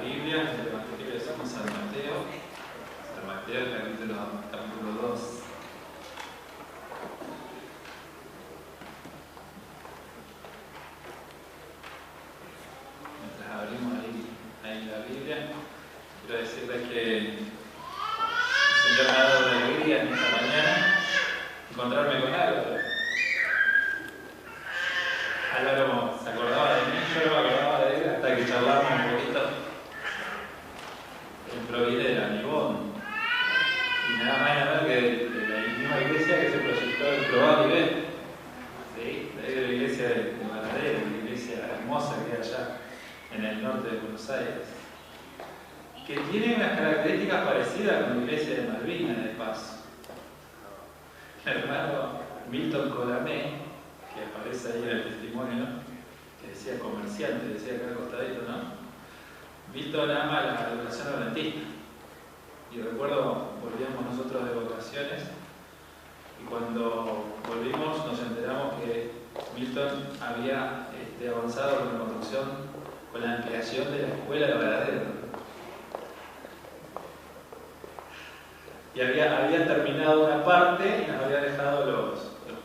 Biblia, en el Evangelio de San Mateo. San Mateo, capítulo 2. Mientras abrimos ahí la Biblia, quiero decirles que el Señor me ha dado la alegría en esta mañana encontrarme con Álvaro. Álvaro se acordaba de mí, yo no me acordaba de él hasta que charlamos un poquito en Providera, en Ibón. Y nada más y nada menos que de la misma iglesia que se proyectó en Providera. ¿Sí? De la iglesia de Varadero, una iglesia hermosa que hay allá en el norte de Buenos Aires. Que tiene unas características parecidas con la iglesia de Malvinas, de paso. El hermano Milton Colamé, que aparece ahí en el testimonio, que decía comerciante, decía acá al costadito, ¿no? Milton ama la educación adventista. Y recuerdo, volvíamos nosotros de vacaciones, y cuando volvimos nos enteramos que Milton había avanzado con la construcción, con la ampliación de la escuela de Varadero. Y había terminado una parte y nos había dejado los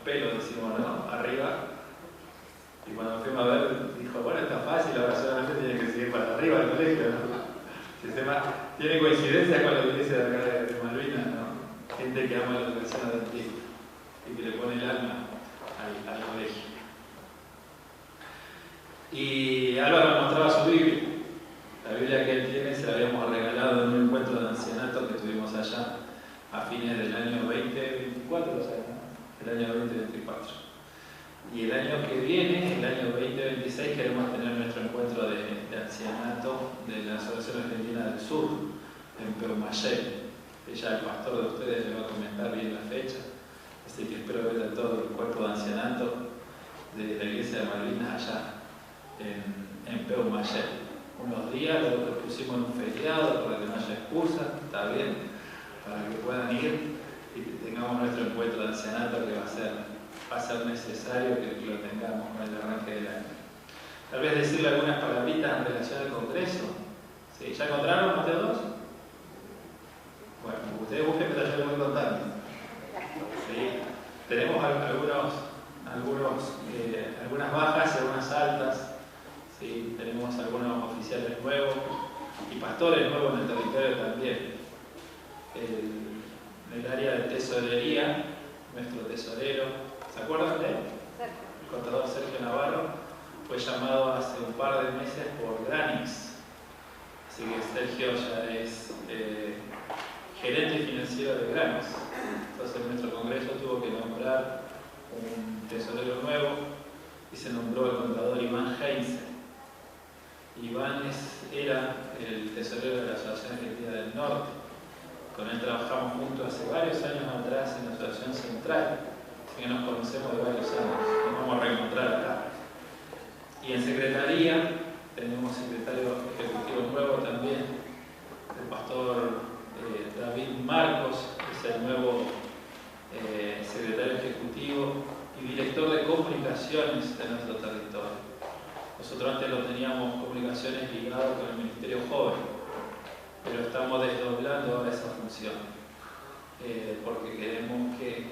pelos, decimos, ¿no? Arriba. Y cuando fuimos a ver, dijo, bueno, está fácil, ahora solamente tiene que seguir para arriba del colegio, ¿no? El tema tiene coincidencia con la iglesia de acá de Malvinas, ¿no? Gente que ama la educación adventista y que le pone el alma al colegio. Y Álvaro mostraba su Biblia. La Biblia que él tiene se la habíamos regalado en un encuentro de ancianato que tuvimos allá a fines del año 2024, o sea, ¿no? El año 2024. Y el año que viene, el año 2026, queremos tener nuestro encuentro de ancianato de la Asociación Argentina del Sur, en Peumayel. Ya el pastor de ustedes le va a comentar bien la fecha, así que espero ver a todo el cuerpo de ancianato de la iglesia de Malvinas allá en Peumayel. Unos días, luego que pusimos en un feriado para que no haya excusa, está bien, para que puedan ir y que tengamos nuestro encuentro de ancianato que va a ser necesario que lo tengamos con el arranque del año. Tal vez decirle algunas palabritas en relación al Congreso. ¿Sí? ¿Ya encontraron más de dos? Bueno, ustedes busquen mientras yo les voy contando. ¿Sí? Tenemos algunas bajas y algunas altas. ¿Sí? Tenemos algunos oficiales nuevos y pastores nuevos en el territorio también. En el área de tesorería, nuestro tesorero, ¿se acuerdan de él? El contador Sergio Navarro fue llamado hace un par de meses por Granix. Así que Sergio ya es gerente financiero de Granix. Entonces nuestro congreso tuvo que nombrar un tesorero nuevo y se nombró el contador Iván Heinze. Iván era el tesorero de la Asociación Argentina del Norte. Con él trabajamos juntos hace varios años atrás en la Asociación Central, así que nos conocemos de varios años, nos vamos a reencontrar acá. Y en Secretaría tenemos secretario ejecutivo nuevo también, el pastor David Marcos, que es el nuevo secretario ejecutivo y director de comunicaciones de nuestro territorio. Nosotros antes lo teníamos comunicaciones ligado con el Ministerio Joven, pero estamos desdoblando ahora esa función, porque queremos que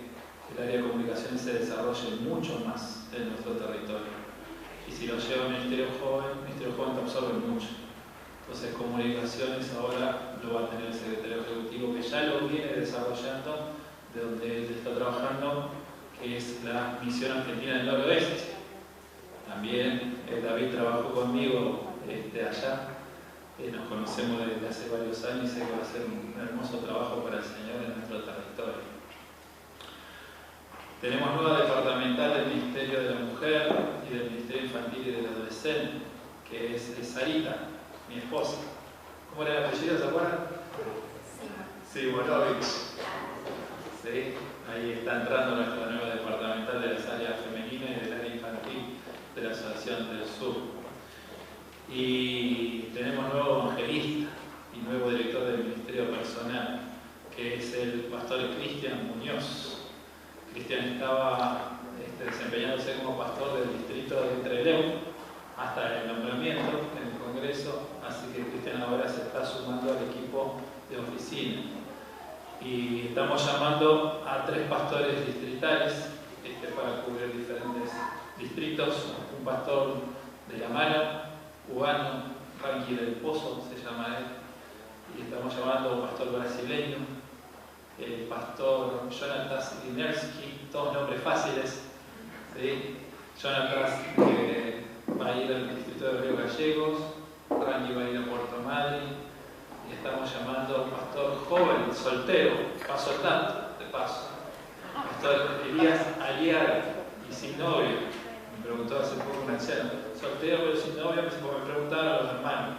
el área de comunicaciones se desarrolle mucho más en nuestro territorio. Y si lo lleva el Ministerio Joven te absorbe mucho. Entonces comunicaciones ahora lo va a tener el secretario ejecutivo, que ya lo viene desarrollando de donde él está trabajando, que es la Misión Argentina del Noroeste. También David trabajó conmigo allá. Nos conocemos desde hace varios años y sé que va a ser un hermoso trabajo para el Señor en nuestro territorio. Tenemos nueva departamental del Ministerio de la Mujer y del Ministerio Infantil y del Adolescente, que es Sarita, mi esposa. ¿Cómo era el apellido? ¿Se acuerdan? Sí, Borovich. Sí, ahí está entrando nuestra nueva departamental de las áreas femeninas y del área infantil de la Asociación del Sur. Y tenemos nuevo evangelista y nuevo director del Ministerio Personal, que es el pastor Cristian Muñoz. Cristian estaba desempeñándose como pastor del distrito de Trelew hasta el nombramiento en el Congreso, así que Cristian ahora Y estamos llamando a 3 pastores distritales para cubrir diferentes distritos. Un pastor de La Mano, cubano, Ranqui del Pozo se llama él. Y estamos llamando a un pastor brasileño, el pastor Jonatas Linersky, todos nombres fáciles. ¿Sí? Jonatas que va a ir al distrito de Río Gallegos, Ranqui va a ir a Puerto Madryn. Y estamos llamando a un pastor joven, soltero, paso al tanto, de paso. Pastor Elías Aliaga, y sin novia. Me preguntó hace poco un anciano, soltero pero sin novia, me preguntaron a los hermanos.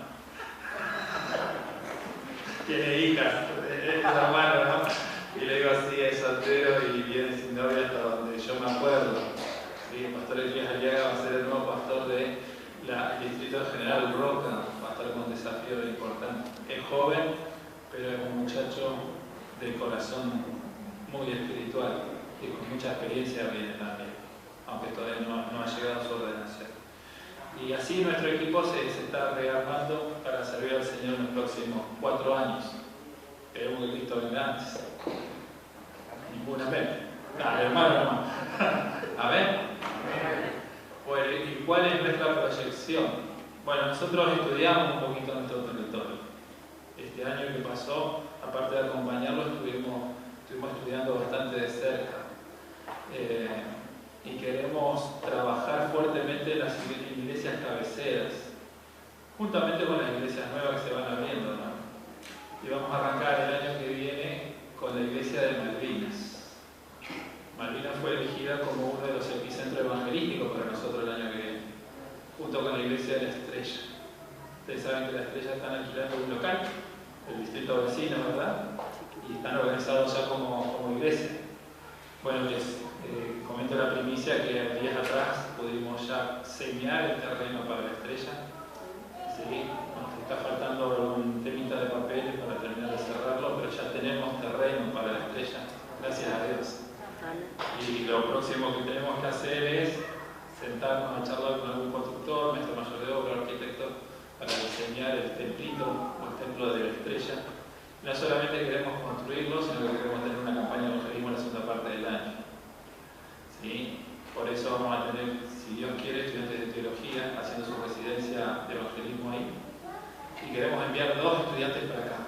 Tiene hijas, es hermano, ¿no? Y le digo así, es soltero y viene sin novia hasta donde yo me acuerdo. ¿Sí? El pastor Elías Aliaga va a ser el nuevo pastor del Distrito General Roca. Con un desafío importante. Es joven, pero es un muchacho de corazón muy espiritual y con mucha experiencia viene también, aunque todavía no ha llegado a su ordenación. Y así nuestro equipo se está rearmando para servir al Señor en los próximos 4 años. Queremos que Cristo venga antes. Ninguna amén. Dale, hermano. Amén. Bueno, ¿y cuál es nuestra proyección? Bueno, nosotros estudiamos un poquito nuestro territorio. Este año que pasó, aparte de acompañarlo, estuvimos estudiando bastante de cerca. Y queremos trabajar fuertemente en las iglesias cabeceras, juntamente con las iglesias nuevas que se van abriendo, ¿no? Y vamos a arrancar el año que viene con la iglesia de Malvinas. Malvinas fue elegida como uno de los epicentros evangelísticos para nosotros el año que viene, junto con la iglesia de la Estrella. Ustedes saben que la Estrella están alquilando un local, el distrito vecino, ¿verdad? Y están organizados ya como iglesia. Bueno, les comento la primicia que días atrás pudimos ya señalar el terreno para la Estrella. ¿Sí? Nos está faltando un temita de papeles para terminar de cerrarlo, pero ya tenemos terreno para la Estrella, gracias a Dios. Y lo próximo que tenemos que hacer es sentarnos a charlar con algún constructor, maestro mayor de obra, arquitecto, para diseñar el templito o el templo de la Estrella. No solamente queremos construirlo, sino que queremos tener una campaña de evangelismo en la segunda parte del año. ¿Sí? Por eso vamos a tener, si Dios quiere, estudiantes de teología haciendo su residencia de evangelismo ahí. Y queremos enviar 2 estudiantes para acá,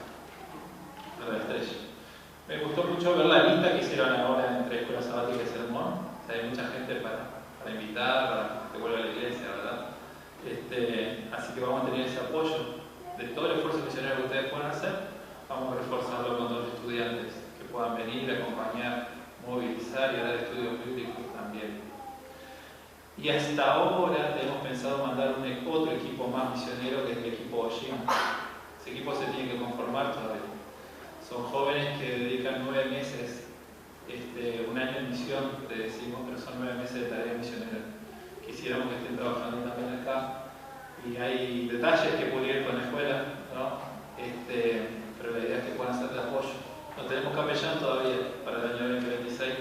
para la Estrella. Me gustó mucho ver la lista que hicieron ahora entre Escuela Sabática y Sermón. O sea, hay mucha gente para invitar, para que vuelva a la iglesia, ¿verdad? Así que vamos a tener ese apoyo de todo el esfuerzo misionero que ustedes puedan hacer. Vamos a reforzarlo con 2 estudiantes que puedan venir, acompañar, movilizar y dar estudios bíblicos también. Y hasta ahora tenemos pensado mandar otro equipo más misionero, que es el equipo Ojim. Ese equipo se tiene que conformar todavía. Son jóvenes que dedican 9 meses, un año en misión, te decimos, pero son 9 meses de tarea misionera. Quisiéramos que estén trabajando también acá. Y hay detalles que pulir con la escuela, ¿no? Pero la idea es que puedan ser de apoyo. No tenemos capellán todavía para el año 2026,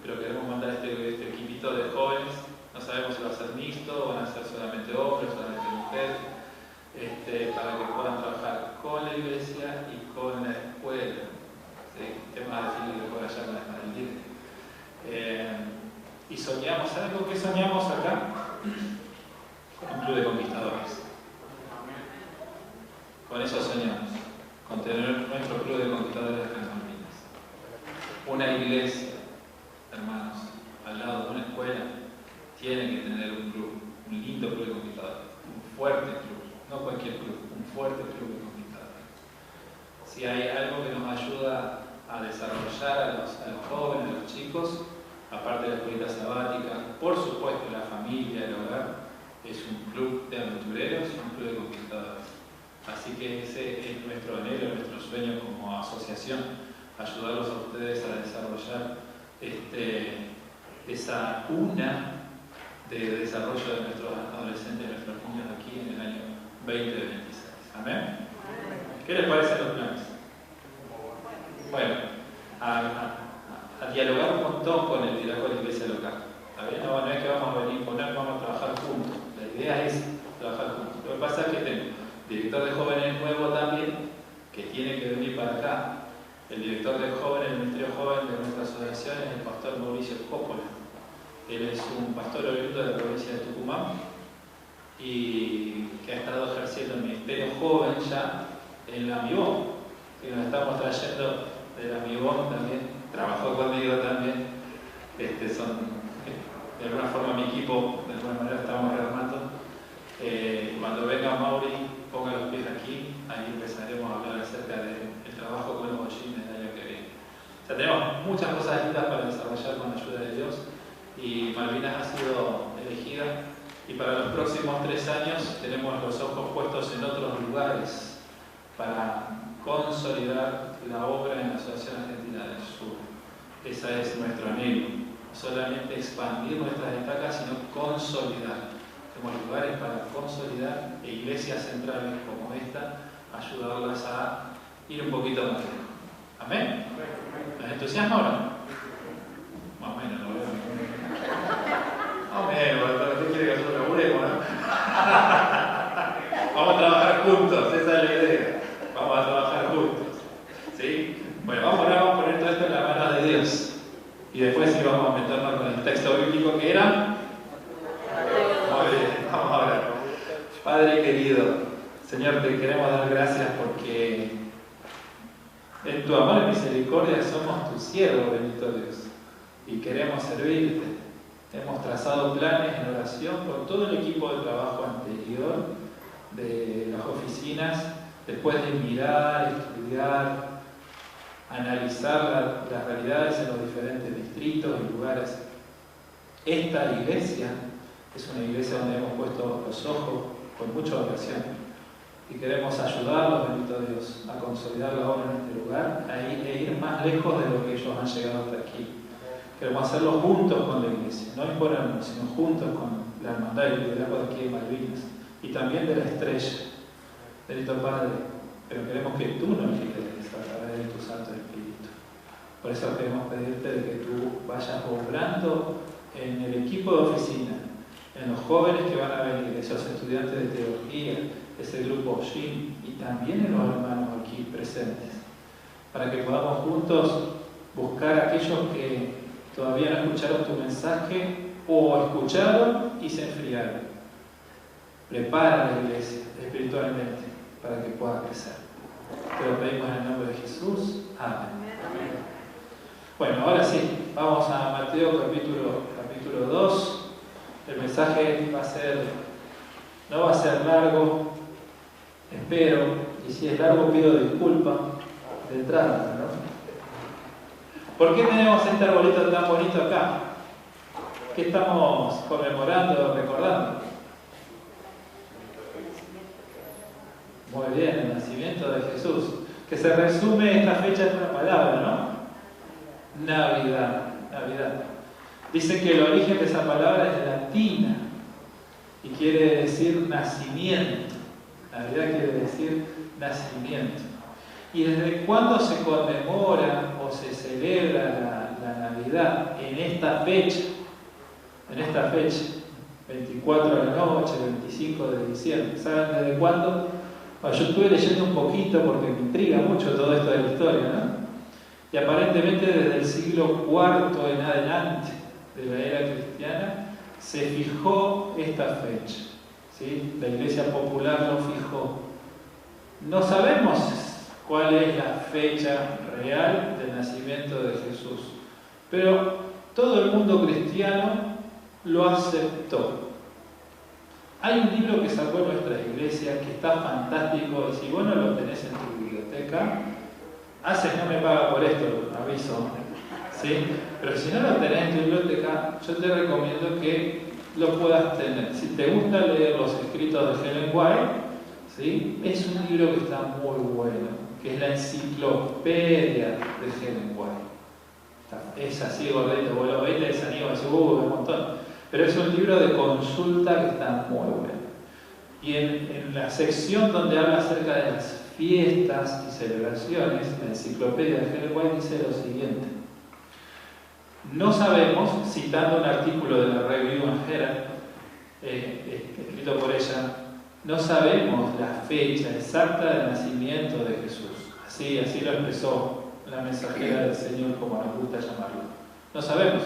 pero queremos mandar este equipito de jóvenes. No sabemos si va a ser mixto, van a ser solamente hombres, solamente mujeres, para que puedan trabajar con la iglesia y con la escuela. ¿Sí? Tema de que pueda hallar con el líder. Y soñamos, ¿saben con qué soñamos acá? Con un club de conquistadores. Con eso soñamos, con tener nuestro club de conquistadores de las Malvinas. Una iglesia, hermanos, al lado de una escuela, tiene que tener un club, un lindo club de conquistadores, un fuerte club, no cualquier club, un fuerte club de conquistadores. Si hay algo que nos ayuda a desarrollar a los jóvenes, a los chicos, aparte de la escuela sabática, por supuesto la familia, el hogar, es un club de aventureros y un club de conquistadores. Así que ese es nuestro anhelo, nuestro sueño como asociación, ayudarlos a ustedes a desarrollar esa cuna de desarrollo de nuestros adolescentes, de nuestros niños aquí en el año 2026. ¿Amén? ¿Qué les parecen los planes? Bueno, a dialogar un montón con el liderazgo de la iglesia local. ¿Está bien? No es que vamos a venir a poner, vamos a trabajar juntos. La idea es trabajar juntos. Lo que pasa es que tengo director de jóvenes nuevo también, que tiene que venir para acá. El director del joven, el Ministerio Joven de nuestra asociación es el pastor Mauricio Coppola. Él es un pastor oriundo de la provincia de Tucumán y que ha estado ejerciendo el Ministerio Joven ya en la Mibón, que nos estamos trayendo de la Mibón también, trabajó conmigo también, son de alguna forma mi equipo, de alguna manera estamos rearmando. Cuando venga Mauri, ponga los pies aquí, ahí empezaremos a hablar acerca del trabajo con los bollines del año que viene. O sea, tenemos muchas cosas lindas para desarrollar con la ayuda de Dios y Malvinas ha sido elegida y para los próximos 3 años tenemos los ojos puestos en otros lugares para consolidar la obra en la Asociación Argentina del Sur. Ese es nuestro anhelo, no solamente expandir nuestras estacas, sino consolidar. Tenemos lugares para consolidar e iglesias centrales como esta, ayudarlas a ir un poquito más lejos. ¿Amén? ¿Les entusiasma o no? Más o menos, lo veo. Más o menos, ¿usted quiere que nosotros laburemos, no? Vamos a trabajar juntos, esa es la idea. Vamos a trabajar juntos. ¿Sí? Bueno, ahora vamos a poner todo esto en la mano de Dios. Y después sí vamos a meternos con el texto bíblico que era. Muy bien, vamos a orar. Padre querido, Señor, te queremos dar gracias porque en tu amor y misericordia somos tus siervos, bendito Dios, y queremos servirte. Hemos trazado planes en oración con todo el equipo de trabajo anterior de las oficinas, después de mirar, estudiar, analizar las realidades en los diferentes distritos y lugares. Esta iglesia es una iglesia donde hemos puesto los ojos con mucha oración y queremos ayudarlos, bendito Dios, a consolidar la obra en este lugar e ir más lejos de lo que ellos han llegado hasta aquí. Queremos hacerlo juntos con la iglesia, no imponernos, sino juntos con la hermandad y el liderazgo de aquí de Malvinas y también de la Estrella. Bendito Padre, pero queremos que tú nos lideres a través de tu Santo Espíritu. Por eso queremos pedirte de que tú vayas obrando en el equipo de oficina, en los jóvenes que van a venir, esos estudiantes de teología, ese grupo Shin, y también en los hermanos aquí presentes, para que podamos juntos buscar a aquellos que todavía no escucharon tu mensaje o escucharon y se enfriaron. Prepara la iglesia espiritualmente para que pueda crecer. Te lo pedimos en el nombre de Jesús. Amén. Bueno, ahora sí, vamos a Mateo capítulo 2. El mensaje no va a ser largo, espero, y si es largo pido disculpas de entrada, ¿no? ¿Por qué tenemos este arbolito tan bonito acá? ¿Qué estamos conmemorando, recordando? Muy bien, el nacimiento de Jesús, que se resume esta fecha en una palabra, ¿no? Navidad. Dice que el origen de esa palabra es latina y quiere decir nacimiento. Navidad quiere decir nacimiento. ¿Y desde cuándo se conmemora o se celebra la Navidad? En esta fecha. 24 de la noche, 25 de diciembre. ¿Saben desde cuándo? Bueno, yo estuve leyendo un poquito porque me intriga mucho todo esto de la historia, ¿no? Y aparentemente desde el siglo IV en adelante de la era cristiana se fijó esta fecha, ¿sí? La Iglesia Popular lo fijó. No sabemos cuál es la fecha real del nacimiento de Jesús, pero todo el mundo cristiano lo aceptó. Hay un libro que sacó nuestra iglesia que está fantástico y si vos no lo tenés en tu biblioteca, no me paga por esto, aviso, ¿sí? Pero si no lo tenés en tu biblioteca, yo te recomiendo que lo puedas tener. Si te gusta leer los escritos de Ellen White, ¿sí? Es un libro que está muy bueno, que es la enciclopedia de Ellen White. Es así gordito, vos lo ves y te desanima, un montón. Pero es un libro de consulta que está muy bueno. Y en la sección donde habla acerca de las fiestas y celebraciones, la enciclopedia de Ellen White dice lo siguiente. No sabemos, citando un artículo de la Review and Herald, escrito por ella, no sabemos la fecha exacta del nacimiento de Jesús. Así lo expresó la mensajera del Señor, como nos gusta llamarlo. No sabemos.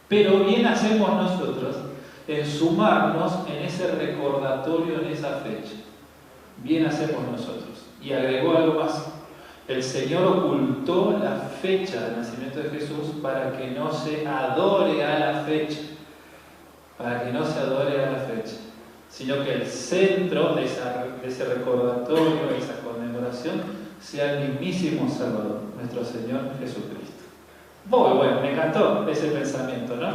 Pero bien hacemos nosotros en sumarnos en ese recordatorio, en esa fecha. Bien hacemos nosotros. Y agregó algo más. El Señor ocultó la fecha del nacimiento de Jesús para que no se adore a la fecha. Para que no se adore a la fecha. Sino que el centro de ese recordatorio, de esa conmemoración, sea el mismísimo Salvador, nuestro Señor Jesucristo. Muy bueno, me encantó ese pensamiento, ¿no?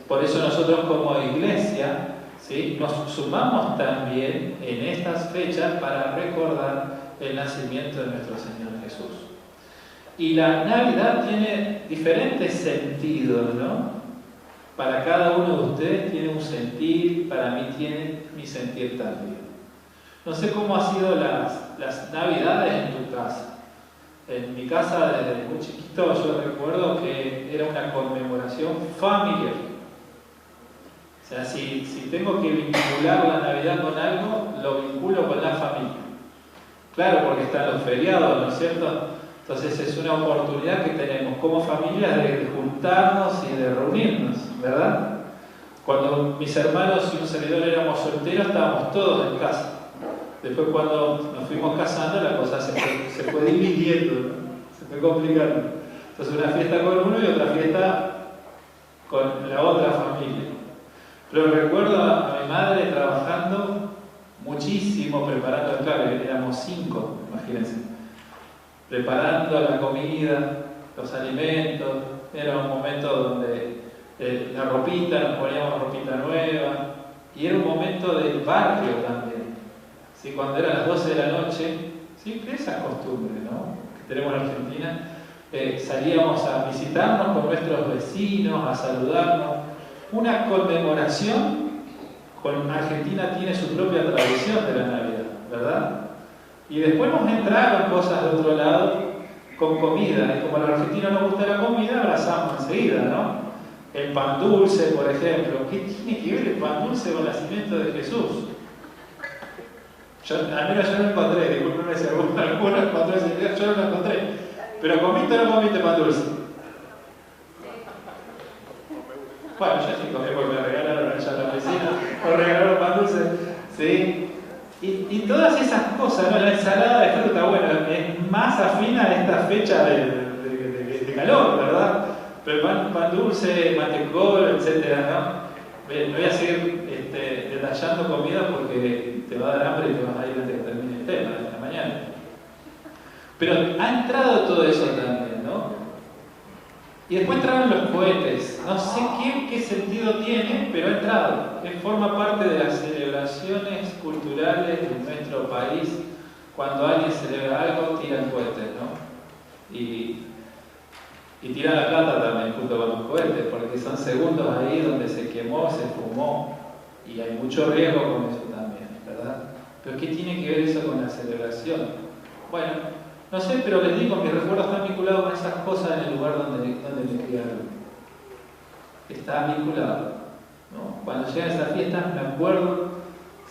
Por eso nosotros como iglesia, ¿sí?, nos sumamos también en estas fechas para recordar el nacimiento de nuestro Señor Jesús. Y la Navidad tiene diferentes sentidos, ¿no? Para cada uno de ustedes tiene un sentir, para mí tiene mi sentir también. No sé cómo han sido las Navidades en tu casa. En mi casa, desde muy chiquito, yo recuerdo que era una conmemoración familiar. O sea, si tengo que vincular la Navidad con algo, lo vinculo con la familia. Claro, porque están los feriados, ¿no es cierto? Entonces es una oportunidad que tenemos como familia de juntarnos y de reunirnos, ¿verdad? Cuando mis hermanos y un servidor éramos solteros, estábamos todos en casa. Después cuando nos fuimos casando, la cosa se fue dividiendo, ¿no? Se fue complicando. Entonces una fiesta con uno y otra fiesta con la otra familia. Pero recuerdo a mi madre trabajando muchísimo, preparando, claro, éramos 5, imagínense, preparando la comida, los alimentos. Era un momento donde la ropita, nos poníamos ropita nueva, y era un momento del barrio también. ¿Sí? Cuando eran las 12 de la noche, siempre esa costumbre, ¿no?, que tenemos en Argentina, salíamos a visitarnos con nuestros vecinos, a saludarnos. Una conmemoración. Con Argentina tiene su propia tradición de la Navidad, ¿verdad? Y después nos entraron cosas de otro lado con comida. Y como a los argentinos nos gusta la comida, abrazamos enseguida, ¿no? El pan dulce, por ejemplo. ¿Qué tiene que ver el pan dulce con el nacimiento de Jesús? Al menos yo no encontré, discúlpenme si alguno encontró ese video, yo no lo encontré. Pero ¿comiste o no comiste pan dulce? Bueno, yo sí comí porque me regalaron allá en la vecina, me regalaron pan dulce, ¿sí? Y todas esas cosas, ¿no? La ensalada de fruta, bueno, es más afina a esta fecha de calor, ¿verdad? Pero pan dulce, mantecol, etcétera, ¿no? No voy a seguir detallando comida porque te va a dar hambre y te vas a ir antes que termine el tema de la mañana. Pero ha entrado todo eso también, ¿no? Y después entraron los cohetes. No sé qué sentido tiene, pero ha entrado. Forma parte de las celebraciones culturales de nuestro país. Cuando alguien celebra algo, tiran cohetes, ¿no? Y tiran la plata también junto con los cohetes, porque son segundos ahí donde se quemó, se fumó. Y hay mucho riesgo con eso también, ¿verdad? Pero ¿qué tiene que ver eso con la celebración? Bueno, no sé, pero les digo, mis recuerdos están vinculados con esas cosas en el lugar donde me criaron. Está vinculado, ¿no? Cuando llegan esas fiestas me acuerdo,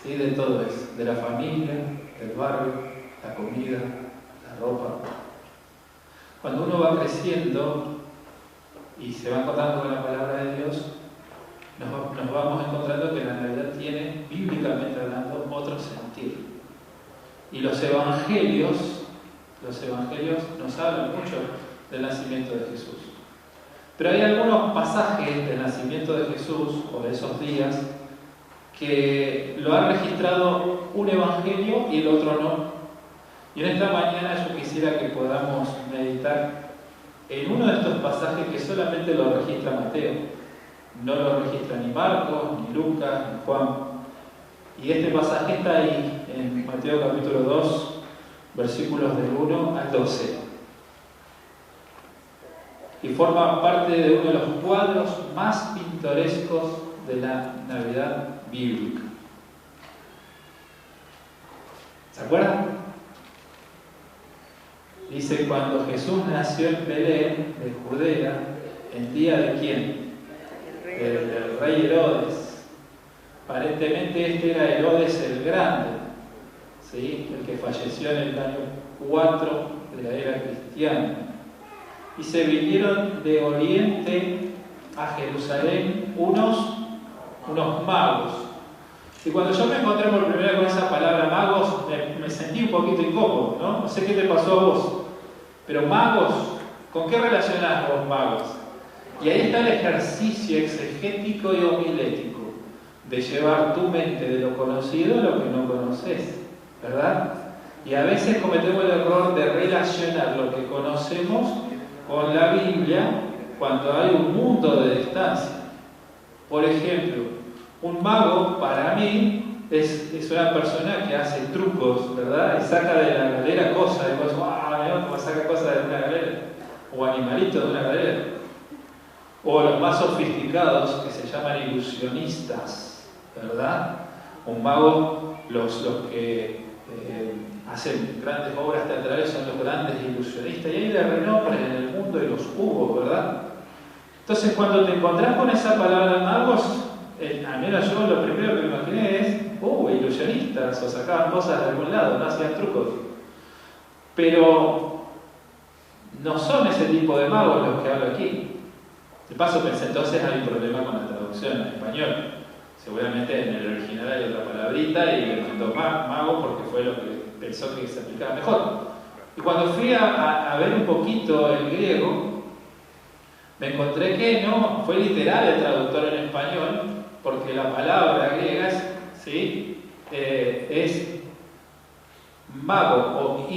¿sí?, de todo eso, de la familia, del barrio, la comida, la ropa. Cuando uno va creciendo y se va encontrando con la palabra de Dios, nos vamos encontrando que la Navidad tiene, bíblicamente hablando, otro sentido. Y los evangelios nos hablan mucho del nacimiento de Jesús. Pero hay algunos pasajes del nacimiento de Jesús, o de esos días, que lo ha registrado un evangelio y el otro no. Y en esta mañana yo quisiera que podamos meditar en uno de estos pasajes que solamente lo registra Mateo. No lo registra ni Marcos, ni Lucas, ni Juan. Y este pasaje está ahí, en Mateo capítulo 2, versículos del 1 al 12. Y forma parte de uno de los cuadros más pintorescos de la Navidad bíblica. ¿Se acuerdan? Dice, cuando Jesús nació en Belén, de Judea, ¿en día de quién? Del rey Herodes. Aparentemente este era Herodes el Grande, ¿sí?, el que falleció en el año 4 de la era cristiana. Y se vinieron de Oriente a Jerusalén unos magos. Y cuando yo me encontré por primera vez con esa palabra magos, me sentí un poquito incómodo, ¿no? No sé qué te pasó a vos. Pero magos, ¿con qué relacionás los magos? Y ahí está el ejercicio exegético y homilético de llevar tu mente de lo conocido a lo que no conoces, ¿verdad? Y a veces cometemos el error de relacionar lo que conocemos con la Biblia cuando hay un mundo de distancia. Por ejemplo, un mago para mí es una persona que hace trucos, ¿verdad? Y saca de la galera cosas, y vos, como saca cosas de una galera, o animalitos de una galera. O los más sofisticados que se llaman ilusionistas, ¿verdad? Un mago, los que hacen grandes obras teatrales son los grandes ilusionistas, y hay de renombre en el mundo y los hubo, ¿verdad? Entonces, cuando te encontrás con esa palabra magos, al menos yo lo primero que me imaginé es, ilusionistas, o sacaban cosas de algún lado, no hacían trucos. Pero no son ese tipo de magos los que hablo aquí. De paso pensé, entonces hay un problema con la traducción en español. Seguramente en el original hay otra palabrita y le mandó mago porque fue lo que pensó que se aplicaba mejor. Y cuando fui a ver un poquito el griego, me encontré que no, fue literal el traductor en español, porque la palabra griega es mago o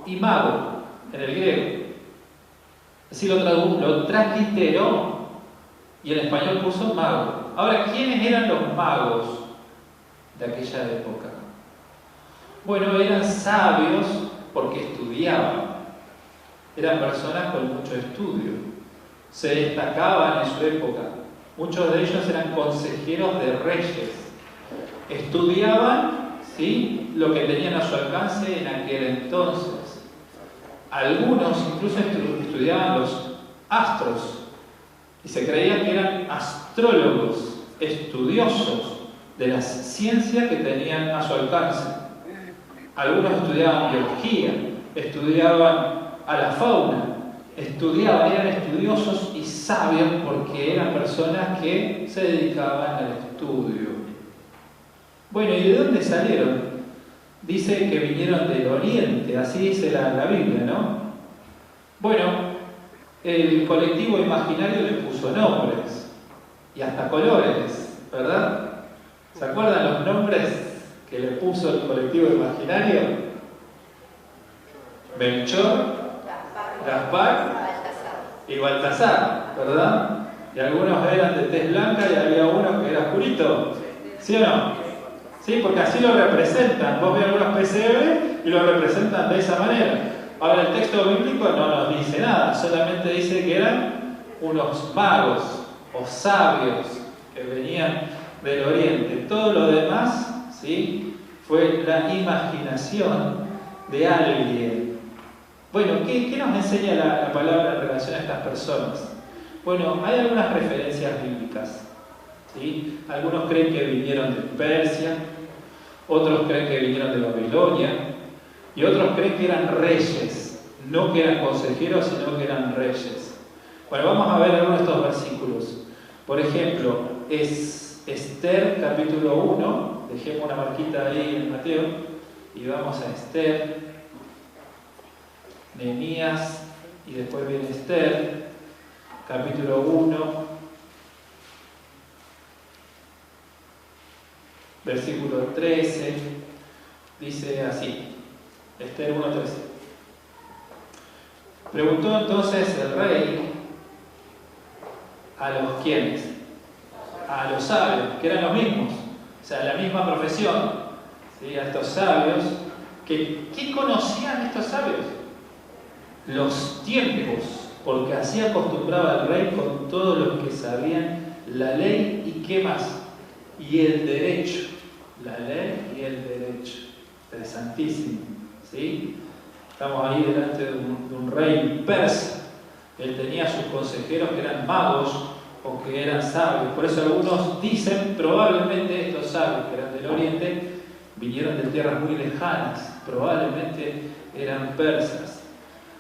imago en el griego. Así lo transliteró y en español puso mago. Ahora, ¿quiénes eran los magos de aquella época? Bueno, eran sabios porque estudiaban. Eran personas con mucho estudio. Se destacaban en su época. Muchos de ellos eran consejeros de reyes. Estudiaban, ¿sí?, lo que tenían a su alcance en aquel entonces. Algunos incluso estudiaban los astros y se creían que eran astrólogos, estudiosos de las ciencias que tenían a su alcance. Algunos estudiaban biología, estudiaban a la fauna, eran estudiosos y sabios porque eran personas que se dedicaban al estudio. Bueno, ¿y de dónde salieron? Dice que vinieron del Oriente, así dice la Biblia, ¿no? Bueno, el colectivo imaginario le puso nombres y hasta colores, ¿verdad? ¿Se acuerdan los nombres que le puso el colectivo imaginario? Melchor, Gaspar y Baltasar, ¿verdad? Y algunos eran de tez blanca y había uno que era oscurito, ¿sí o no? Sí, porque así lo representan. Vos ves algunos pesebre y lo representan de esa manera. Ahora el texto bíblico no nos dice nada, solamente dice que eran unos magos o sabios que venían del Oriente. Todo lo demás, ¿sí?, fue la imaginación de alguien. Bueno, ¿qué nos enseña la palabra en relación a estas personas? Bueno, hay algunas referencias bíblicas, ¿sí? Algunos creen que vinieron de Persia, otros creen que vinieron de Babilonia, y otros creen que eran reyes, no que eran consejeros, sino que eran reyes. Bueno, vamos a ver algunos de estos versículos. Por ejemplo, es Esther, capítulo 1, dejemos una marquita ahí en Mateo, y vamos a Esther, Nehemías, y después viene Esther, capítulo 1, versículo 13, dice así, Esther 1:13. Preguntó entonces el rey a los quienes, a los sabios, que eran los mismos, o sea, la misma profesión, ¿sí?, a estos sabios, ¿qué conocían estos sabios? Los tiempos, porque así acostumbraba el rey con todos los que sabían la ley y qué más, y el derecho, la ley y el derecho. Interesantísimo, ¿sí? Estamos ahí delante de un rey persa. Él tenía sus consejeros que eran magos o que eran sabios. Por eso algunos dicen, probablemente estos sabios que eran del Oriente, vinieron de tierras muy lejanas, probablemente eran persas.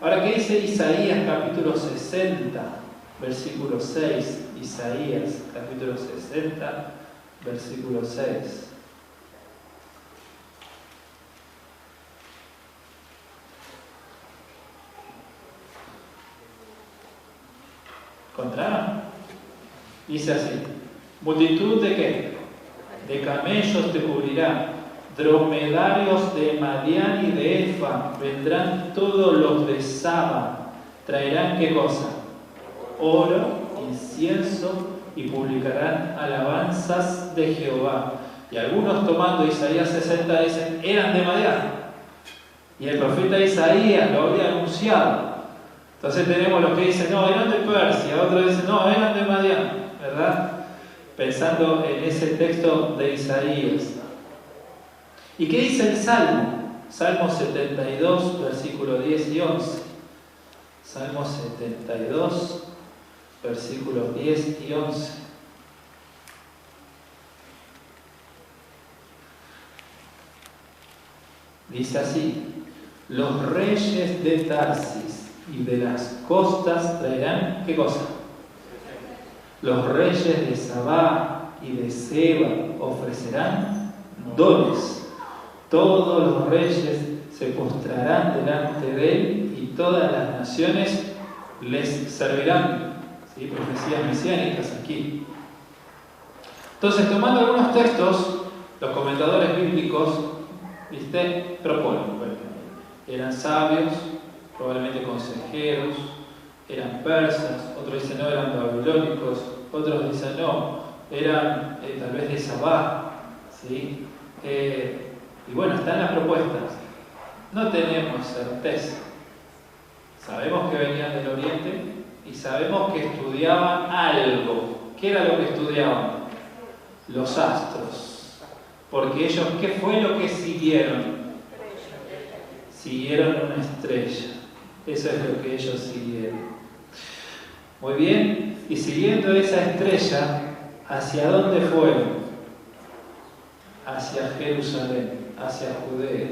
Ahora, ¿qué dice Isaías capítulo 60, versículo 6? Isaías capítulo 60, versículo 6. ¿Encontraron? Dice así: multitud de ¿qué? De camellos te cubrirá, dromedarios de Madián y de Efa, vendrán todos los de Saba, traerán ¿qué cosa? Oro, incienso, y publicarán alabanzas de Jehová. Y algunos, tomando Isaías 60, dicen, eran de Madián, y el profeta Isaías lo había anunciado. Entonces tenemos los que dicen, no, eran de Persia, otros dicen, no, eran de Madián, ¿verdad? Pensando en ese texto de Isaías. ¿Y qué dice el Salmo? Salmo 72, versículos 10 y 11. Salmo 72, versículos 10 y 11. Dice así: los reyes de Tarsis y de las costas traerán, ¿qué cosa? Los reyes de Sabá y de Seba ofrecerán dones. Todos los reyes se postrarán delante de él y todas las naciones les servirán. ¿Sí? Profecías mesiánicas aquí. Entonces, tomando algunos textos, los comentadores bíblicos, ¿viste? Proponen, bueno, eran sabios, probablemente consejeros, eran persas, otros dicen no, eran babilónicos, otros dicen no, eran tal vez de Sabá, ¿sí? Y bueno, están las propuestas. No tenemos certeza. Sabemos que venían del Oriente y sabemos que estudiaban algo. ¿Qué era lo que estudiaban? Los astros. Porque ellos, ¿qué fue lo que siguieron? Siguieron una estrella. Eso es lo que ellos siguieron. Muy bien. Y siguiendo esa estrella, ¿hacia dónde fueron? Hacia Jerusalén, hacia Judea.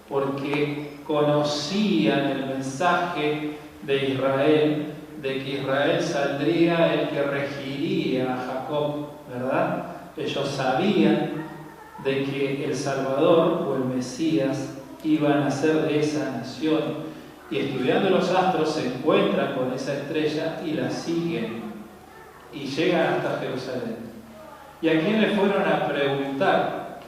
Porque conocían el mensaje de Israel, de que Israel saldría el que regiría a Jacob, ¿verdad? Ellos sabían de que el Salvador o el Mesías iban a ser de esa nación. Y estudiando los astros se encuentran con esa estrella y la siguen. Y llegan hasta Jerusalén. ¿Y a quién le fueron a preguntar?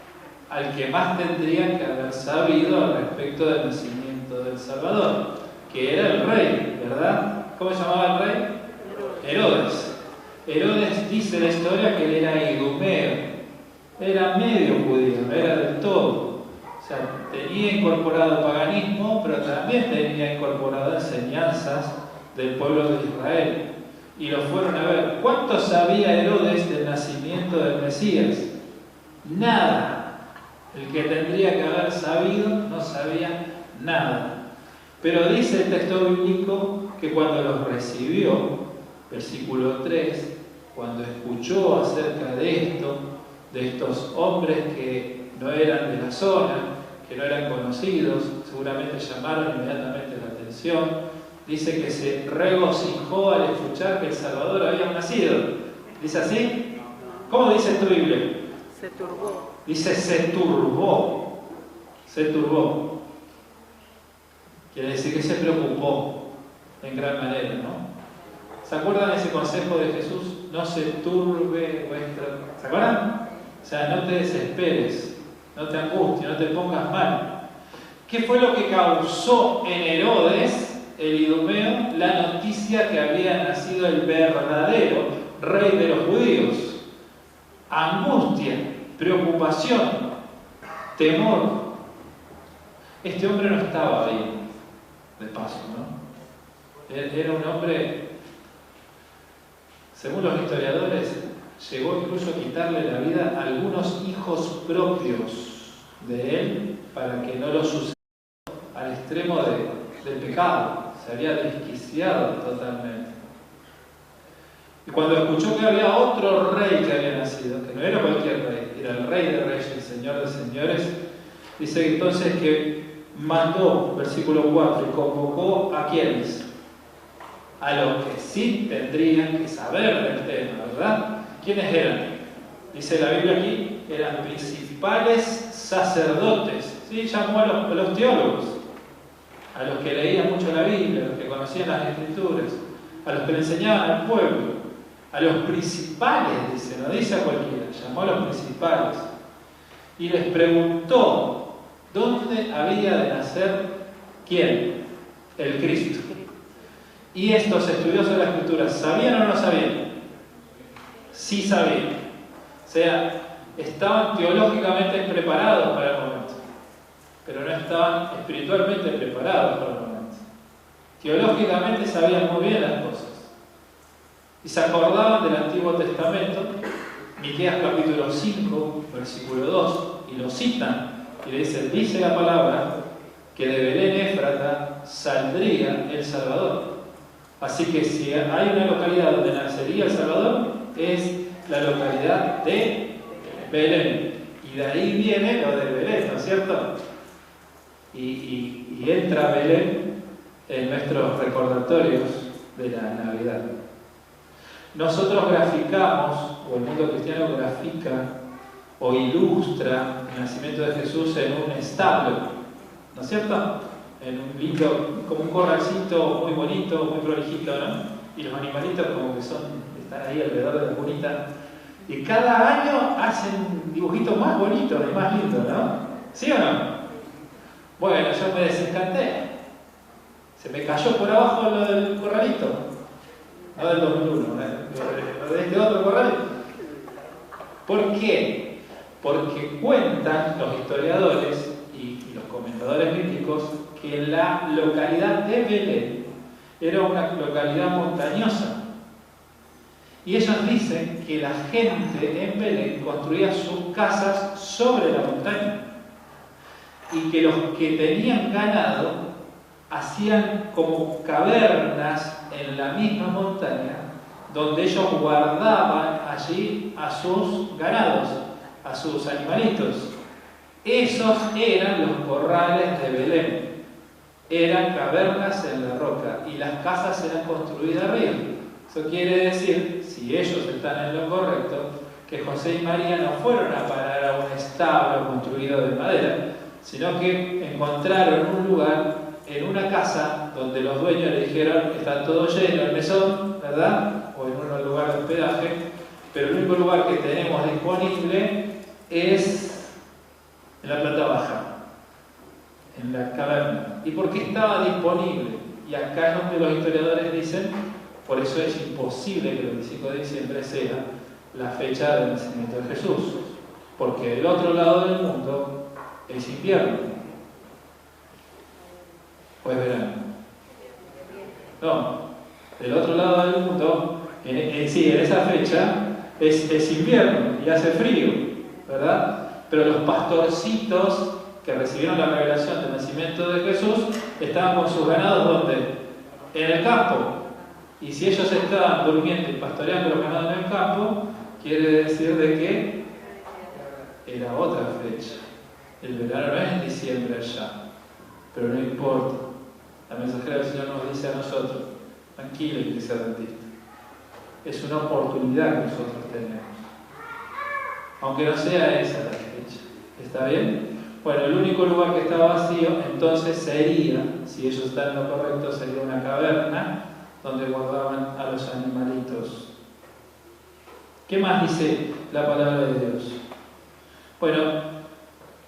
Al que más tendrían que haber sabido al respecto del nacimiento del Salvador, que era el rey, ¿verdad? ¿Cómo se llamaba el rey? Herodes. Herodes dice la historia que él era idumeo, era medio judío, no era del todo. O sea, tenía incorporado paganismo, pero también tenía incorporado enseñanzas del pueblo de Israel. Y lo fueron a ver. ¿Cuánto sabía Herodes del nacimiento del Mesías? Nada. El que tendría que haber sabido no sabía nada. Pero dice el texto bíblico que cuando los recibió, versículo 3, cuando escuchó acerca de esto, de estos hombres que no eran de la zona, que no eran conocidos, seguramente llamaron inmediatamente la atención, dice que se regocijó al escuchar que el Salvador había nacido. ¿Dice así? ¿Cómo dice tu Biblia? Se turbó. Dice se turbó. Se turbó. Quiere decir que se preocupó en gran manera, ¿no? ¿Se acuerdan de ese consejo de Jesús? No se turbe vuestra... ¿Se acuerdan? O sea, no te desesperes, no te angusties, no te pongas mal. ¿Qué fue lo que causó en Herodes, el idumeo, la noticia que había nacido el verdadero rey de los judíos? Angustia, preocupación, temor. Este hombre no estaba bien, de paso, ¿no? Era un hombre, según los historiadores, llegó incluso a quitarle la vida a algunos hijos propios de él para que no lo sucediera, al extremo del pecado. Se había desquiciado totalmente. Y cuando escuchó que había otro rey que había nacido, que no era cualquier rey, era el rey de reyes, el señor de señores, dice entonces que mandó, versículo 4, y convocó a quienes, a los que sí tendrían que saber del tema, ¿verdad? ¿Quiénes eran? Dice la Biblia aquí, eran principales sacerdotes. ¿Sí? Llamó a los teólogos, a los que leían mucho la Biblia, a los que conocían las Escrituras, a los que le enseñaban al pueblo, a los principales, dice, no dice a cualquiera, llamó a los principales y les preguntó dónde había de nacer ¿quién? El Cristo. Y estos estudiosos de la Escritura, ¿sabían o no sabían? Sí sabían. O sea, estaban teológicamente preparados para el momento, pero no estaban espiritualmente preparados para el momento. Teológicamente sabían muy bien las cosas. Y se acordaban del Antiguo Testamento, Miqueas capítulo 5, versículo 2, y lo citan, y le dicen, dice la palabra, que de Belén Éfrata saldría el Salvador. Así que si hay una localidad donde nacería el Salvador, es la localidad de Belén. Y de ahí viene lo de Belén, ¿no es cierto? Y entra Belén en nuestros recordatorios de la Navidad. Nosotros graficamos, o el mundo cristiano grafica o ilustra el nacimiento de Jesús en un establo, ¿no es cierto? En un lindo, como un corralcito muy bonito, muy prolijito, ¿no? Y los animalitos como que están ahí alrededor de la cunita. Y cada año hacen dibujitos más bonitos y más lindos, ¿no? ¿Sí o no? Bueno, yo me desencanté. Se me cayó por abajo lo del corralito. No del 2001, lo de este otro corralito. ¿Por qué? Porque cuentan los historiadores y los comentadores bíblicos que la localidad de Belén era una localidad montañosa. Y ellos dicen que la gente en Belén construía sus casas sobre la montaña. Y que los que tenían ganado hacían como cavernas en la misma montaña donde ellos guardaban allí a sus ganados, a sus animalitos. Esos eran los corrales de Belén. Eran cavernas en la roca y las casas eran construidas arriba. Eso quiere decir, si ellos están en lo correcto, que José y María no fueron a parar a un establo construido de madera, sino que encontraron un lugar en una casa donde los dueños le dijeron está todo lleno el mesón, ¿verdad? O en un lugar de hospedaje, pero el único lugar que tenemos disponible es en la planta baja, en la caverna. ¿Y por qué estaba disponible? Y acá es donde los historiadores dicen, por eso es imposible que el 25 de diciembre sea la fecha del nacimiento de Jesús, porque del otro lado del mundo es invierno. ¿O es verano? No, del otro lado del mundo, sí, en esa fecha es invierno y hace frío, ¿verdad? Pero los pastorcitos que recibieron la revelación del nacimiento de Jesús estaban con sus ganados, ¿dónde? En el campo. Y si ellos estaban durmiendo y pastoreando los ganados en el campo, quiere decir de que era otra fecha. El verano no es en diciembre allá, pero no importa. La mensajera del Señor nos dice a nosotros, tranquilo, iglesia adventista, es una oportunidad que nosotros tenemos, aunque no sea esa la fecha. ¿Está bien? Bueno, el único lugar que está vacío entonces sería, si ellos están en lo correcto, sería una caverna donde guardaban a los animalitos. ¿Qué más dice la palabra de Dios? Bueno,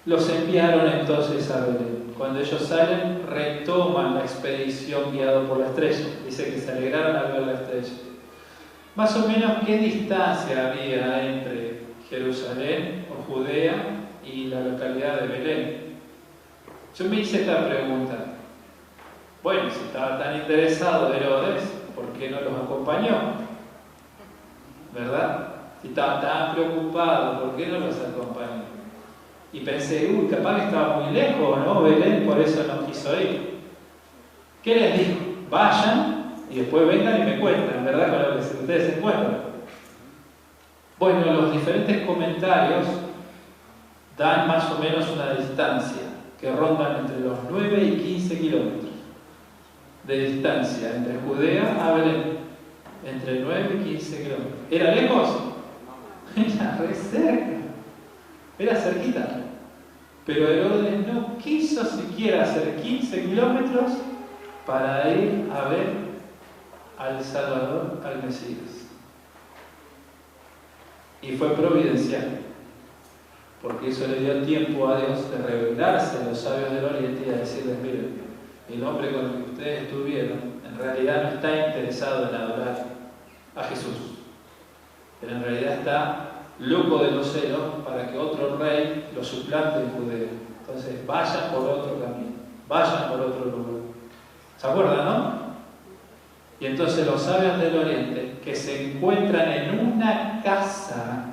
los enviaron entonces a Belén. Cuando ellos salen, retoman la expedición guiados por la estrella. Dice que se alegraron al ver la estrella. Más o menos, ¿qué distancia había entre Jerusalén o Judea y la localidad de Belén? Yo me hice esta pregunta. Bueno, si estaba tan interesado Herodes, ¿por qué no los acompañó? ¿Verdad? Si estaba tan preocupado, ¿por qué no los acompañó? Y pensé, capaz que estaba muy lejos, ¿no? Belén, por eso no quiso ir. ¿Qué les dijo? Vayan, Y después vengan y me cuentan, ¿verdad? Con lo que ustedes se encuentran. Bueno, los diferentes comentarios dan más o menos una distancia que rondan entre los 9 y 15 kilómetros de distancia entre Judea a Belén. Entre 9 y 15 kilómetros. ¿Era lejos? Era re cerca. Era cerquita. Pero Herodes no quiso siquiera hacer 15 kilómetros para ir a ver al Salvador, al Mesías. Y fue providencial, porque eso le dio tiempo a Dios de revelarse a los sabios del Oriente y a decirles: miren, el hombre con el que ustedes estuvieron en realidad no está interesado en adorar a Jesús, pero en realidad está loco de los celos para que otro rey lo suplante en Judea. Entonces vayan por otro camino, vayan por otro lugar. ¿Se acuerdan, no? Y entonces los sabios del Oriente, que se encuentran en una casa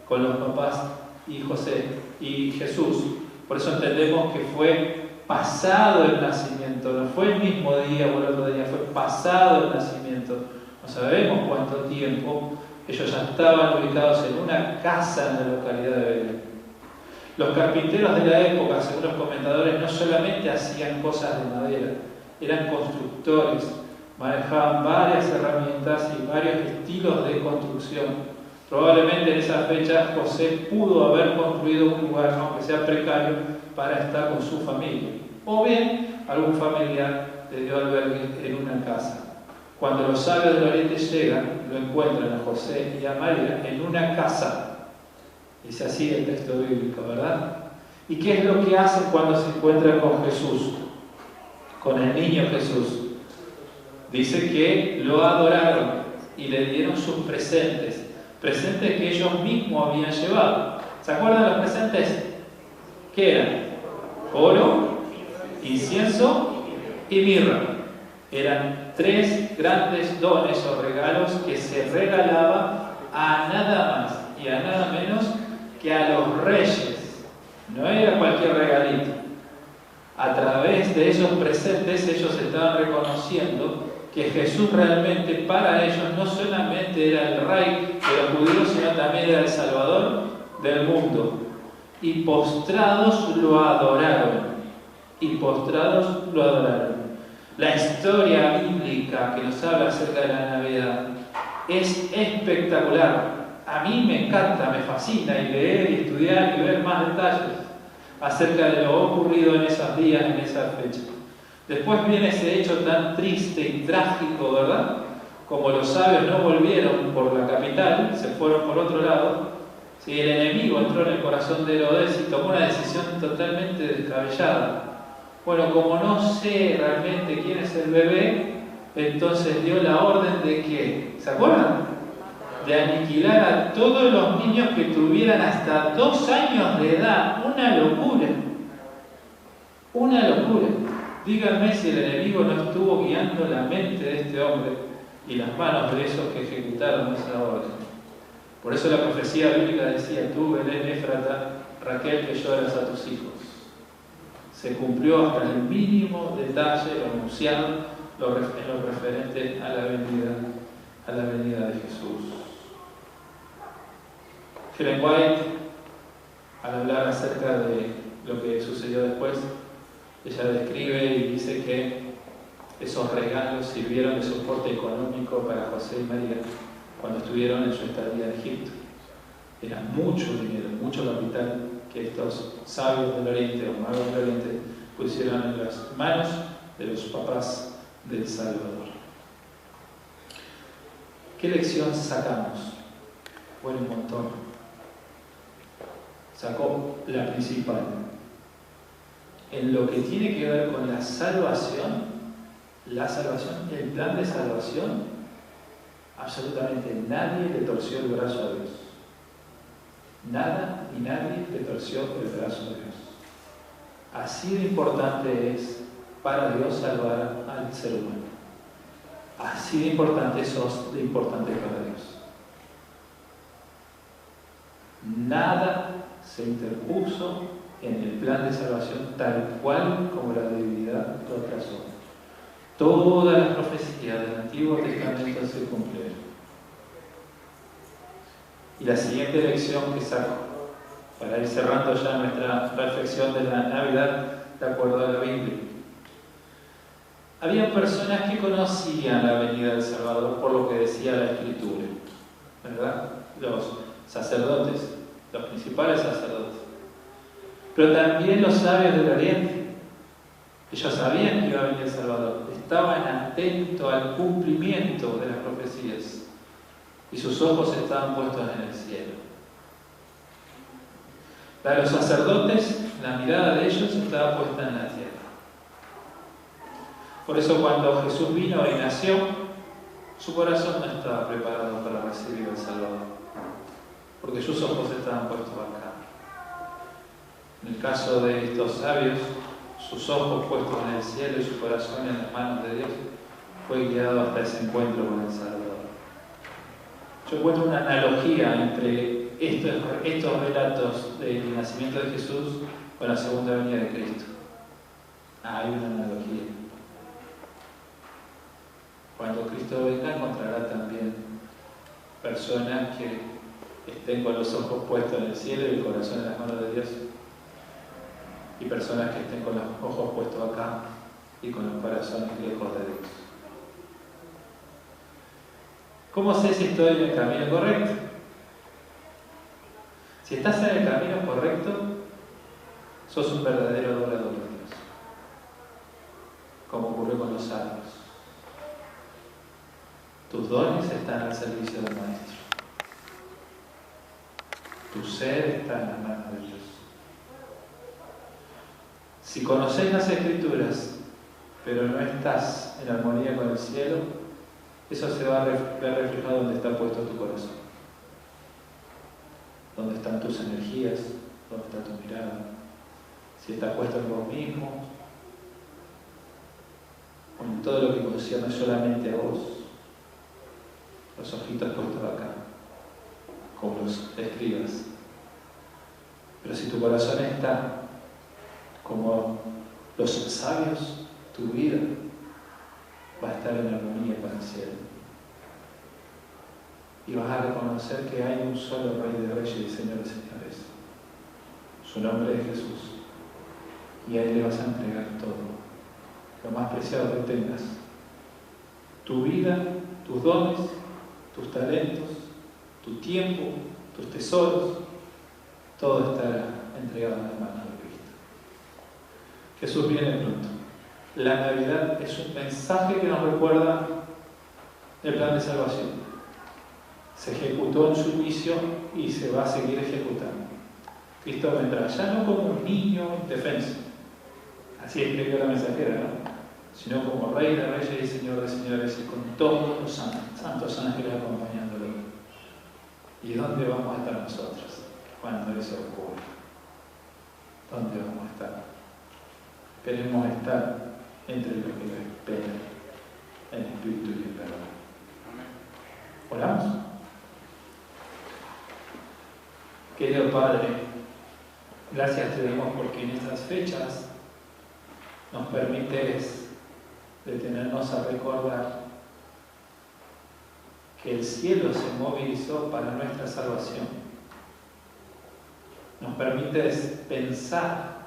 con los papás y José y Jesús, por eso entendemos que fue pasado el nacimiento, no fue el mismo día o el otro día, fue pasado el nacimiento. No sabemos cuánto tiempo. Ellos ya estaban ubicados en una casa en la localidad de Belén. Los carpinteros de la época, según los comentadores, no solamente hacían cosas de madera, eran constructores, manejaban varias herramientas y varios estilos de construcción. Probablemente en esa fecha José pudo haber construido un lugar, aunque sea precario, para estar con su familia. O bien algún familiar le dio albergue en una casa. Cuando los sabios del Oriente llegan, lo encuentran a José y a María en una casa. Dice así el texto bíblico, ¿verdad? ¿Y qué es lo que hacen cuando se encuentran con Jesús? Con el niño Jesús. Dice que lo adoraron y le dieron sus presentes. Presentes que ellos mismos habían llevado. ¿Se acuerdan de los presentes? ¿Qué eran? Oro, incienso y mirra. Eran 3 grandes dones o regalos que se regalaba a nada más y a nada menos que a los reyes. No era cualquier regalito. A través de esos presentes ellos estaban reconociendo que Jesús realmente para ellos no solamente era el rey de los judíos, sino también era el Salvador del mundo. Y postrados lo adoraron. Y postrados lo adoraron. La historia bíblica que nos habla acerca de la Navidad es espectacular. A mí me encanta, me fascina y leer y estudiar y ver más detalles acerca de lo ocurrido en esos días, en esa fecha. Después viene ese hecho tan triste y trágico, ¿verdad? Como los sabios no volvieron por la capital, se fueron por otro lado. Sí, el enemigo entró en el corazón de Herodes y tomó una decisión totalmente descabellada. Bueno, como no sé realmente quién es el bebé, entonces dio la orden de que, ¿se acuerdan? De aniquilar a todos los niños que tuvieran hasta 2 años de edad. Una locura. Una locura. Díganme si el enemigo no estuvo guiando la mente de este hombre y las manos de esos que ejecutaron esa orden. Por eso la profecía bíblica decía: tú, Belén Éfrata, Raquel, que lloras a tus hijos. Se cumplió hasta el mínimo detalle lo anunciado en lo referente a la venida de Jesús. Ellen White, al hablar acerca de lo que sucedió después, ella describe y dice que esos regalos sirvieron de soporte económico para José y María cuando estuvieron en su estadía en Egipto. Era mucho dinero, mucho capital que estos sabios del Oriente o magos del Oriente pusieron en las manos de los papás del Salvador. ¿Qué lección sacamos? Bueno, un montón. Sacó la principal. En lo que tiene que ver con la salvación, el plan de salvación, absolutamente nadie le torció el brazo a Dios. Nada ni nadie le torció el brazo a Dios. Así de importante es para Dios salvar al ser humano. Así de importante sos de importante para Dios. Nada se interpuso en el plan de salvación tal cual como la divinidad lo trazó. Todas las profecías del Antiguo Testamento se cumplieron. Y la siguiente lección que saco, para ir cerrando ya nuestra reflexión de la Navidad, de acuerdo a la Biblia. Había personas que conocían la venida del Salvador por lo que decía la Escritura, ¿verdad? Los sacerdotes, los principales sacerdotes. Pero también los sabios del Oriente. Ellos sabían que iba a venir el Salvador, estaban atentos al cumplimiento de las profecías y sus ojos estaban puestos en el cielo. Para los sacerdotes, la mirada de ellos estaba puesta en la tierra. Por eso cuando Jesús vino y nació, su corazón no estaba preparado para recibir al Salvador, porque sus ojos estaban puestos acá. En el caso de estos sabios, sus ojos puestos en el cielo y su corazón en las manos de Dios, fue guiado hasta ese encuentro con el Salvador. Yo encuentro una analogía entre estos relatos del nacimiento de Jesús con la segunda venida de Cristo. Hay una analogía. Cuando Cristo venga, encontrará también personas que estén con los ojos puestos en el cielo y el corazón en las manos de Dios, y personas que estén con los ojos puestos acá y con los corazones lejos de Dios. ¿Cómo sé si estoy en el camino correcto? Si estás en el camino correcto, sos un verdadero adorador de Dios, como ocurrió con los sabios. Tus dones están al servicio del Maestro. Tu ser está en las manos de Dios. Si conoces las Escrituras, pero no estás en armonía con el cielo, eso se va a ver reflejado donde está puesto tu corazón. Dónde están tus energías, dónde está tu mirada. Si está puesto en vos mismo, o en todo lo que concierne solamente a vos. Los ojitos puestos acá, como los escribas. Pero si tu corazón está como los sabios, tu vida va a estar en armonía con el cielo. Y vas a reconocer que hay un solo Rey de Reyes y Señor de Señores. Su nombre es Jesús. Y a Él le vas a entregar todo, lo más preciado que tengas. Tu vida, tus dones, tus talentos, tu tiempo, tus tesoros, todo estará entregado en las manos de Cristo. Jesús viene pronto. La Navidad es un mensaje que nos recuerda el plan de salvación. Se ejecutó en su juicio y se va a seguir ejecutando. Cristo vendrá ya no como un niño indefenso, así escribió la mensajera, ¿no? Sino como Rey de Reyes y Señor de Señores, y con todos los santos ángeles acompañándolo. ¿Y dónde vamos a estar nosotros cuando eso ocurra? ¿Dónde vamos a estar? Queremos estar entre los que lo esperan en espíritu y en verdad. ¿Oramos? Querido Padre, gracias te damos porque en estas fechas nos permites detenernos a recordar que el cielo se movilizó para nuestra salvación. Nos permites pensar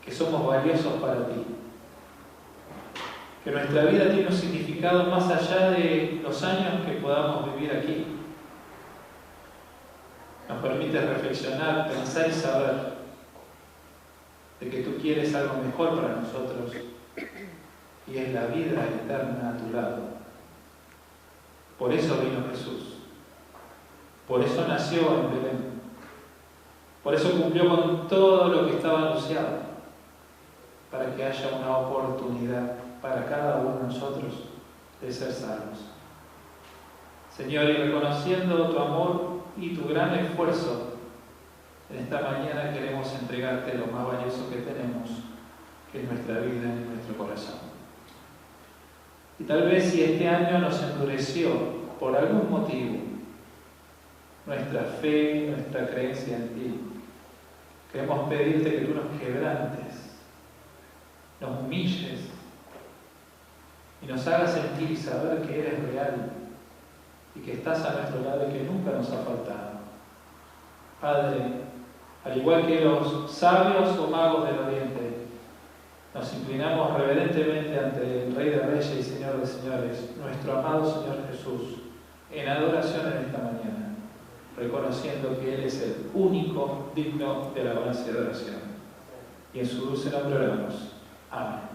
que somos valiosos para ti, que nuestra vida tiene un significado más allá de los años que podamos vivir aquí. Nos permite reflexionar, pensar y saber de que tú quieres algo mejor para nosotros, y es la vida eterna a tu lado. Por eso vino Jesús, por eso nació en Belén, por eso cumplió con todo lo que estaba anunciado, para que haya una oportunidad para cada uno de nosotros de ser salvos. Señor, y reconociendo tu amor y tu gran esfuerzo, en esta mañana queremos entregarte lo más valioso que tenemos, que es nuestra vida y nuestro corazón. Y tal vez si este año nos endureció por algún motivo nuestra fe, nuestra creencia en ti, queremos pedirte que tú nos quebrantes, nos humilles y nos haga sentir y saber que eres real y que estás a nuestro lado y que nunca nos ha faltado. Padre, al igual que los sabios o magos del Oriente, nos inclinamos reverentemente ante el Rey de Reyes y Señor de Señores, nuestro amado Señor Jesús, en adoración en esta mañana, reconociendo que Él es el único digno de alabanza y adoración. Y en su dulce nombre oramos. Amén.